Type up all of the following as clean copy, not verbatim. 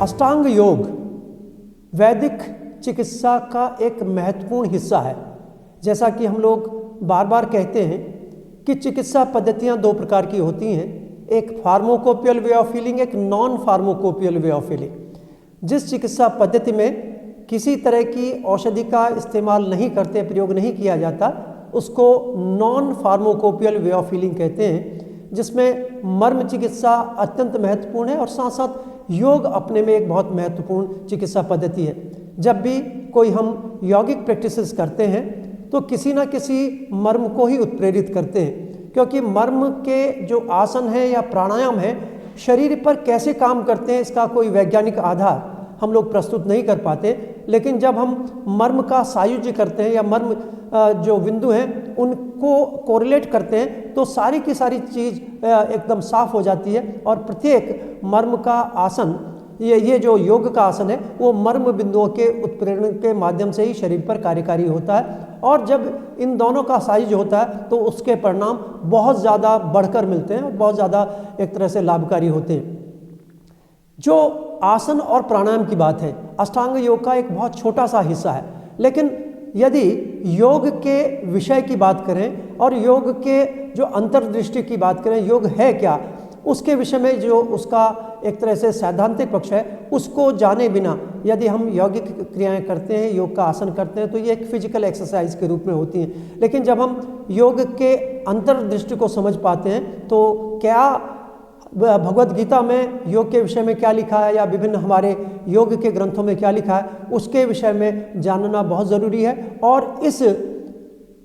अष्टांग योग वैदिक चिकित्सा का एक महत्वपूर्ण हिस्सा है। जैसा कि हम लोग बार बार कहते हैं कि चिकित्सा पद्धतियां दो प्रकार की होती हैं, एक फार्माकोपियल वे ऑफ हीलिंग, एक non pharmacopoeial way of healing. जिस चिकित्सा पद्धति में किसी तरह की औषधि का इस्तेमाल नहीं करते, प्रयोग नहीं किया जाता, उसको non pharmacopoeial way of healing कहते हैं, जिसमें मर्म चिकित्सा अत्यंत महत्वपूर्ण है और साथ साथ योग अपने में एक बहुत महत्वपूर्ण चिकित्सा पद्धति है। जब भी कोई हम यौगिक प्रैक्टिसेस करते हैं तो किसी न किसी मर्म को ही उत्प्रेरित करते हैं, क्योंकि मर्म के जो आसन है या प्राणायाम है शरीर पर कैसे काम करते हैं इसका कोई वैज्ञानिक आधार हम लोग प्रस्तुत नहीं कर पाते। लेकिन जब हम मर्म का सायुज्य करते हैं या मर्म जो बिंदु हैं उनको कोरिलेट करते हैं तो सारी की सारी चीज़ एकदम साफ हो जाती है और प्रत्येक मर्म का आसन, ये जो योग का आसन है वो मर्म बिंदुओं के उत्प्रेरण के माध्यम से ही शरीर पर कार्यकारी होता है। और जब इन दोनों का सायुज्य होता है तो उसके परिणाम बहुत ज़्यादा बढ़कर मिलते हैं और बहुत ज़्यादा एक तरह से लाभकारी होते हैं। जो आसन और प्राणायाम की बात है, अष्टांग योग का एक बहुत छोटा सा हिस्सा है, लेकिन यदि योग के विषय की बात करें और योग के जो अंतर्दृष्टि की बात करें, योग है क्या, उसके विषय में जो उसका एक तरह से सैद्धांतिक पक्ष है उसको जाने बिना यदि हम यौगिक क्रियाएं करते हैं, योग का आसन करते हैं तो ये एक फिजिकल एक्सरसाइज के रूप में होती हैं। लेकिन जब हम योग के अंतर्दृष्टि को समझ पाते हैं तो क्या भगवद गीता में योग के विषय में क्या लिखा है या विभिन्न हमारे योग के ग्रंथों में क्या लिखा है उसके विषय में जानना बहुत ज़रूरी है। और इस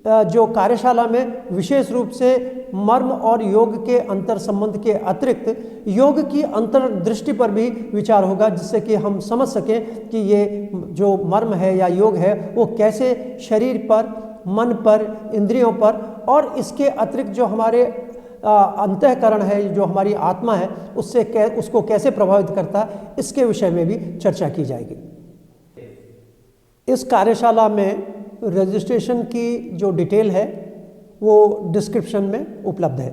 जो कार्यशाला में विशेष रूप से मर्म और योग के अंतर संबंध के अतिरिक्त योग की अंतर्दृष्टि पर भी विचार होगा, जिससे कि हम समझ सकें कि ये जो मर्म है या योग है वो कैसे शरीर पर, मन पर, इंद्रियों पर और इसके अतिरिक्त जो हमारे अंतःकरण है, जो हमारी आत्मा है, उसको कैसे प्रभावित करता है, इसके विषय में भी चर्चा की जाएगी। इस कार्यशाला में रजिस्ट्रेशन की जो डिटेल है वो डिस्क्रिप्शन में उपलब्ध है।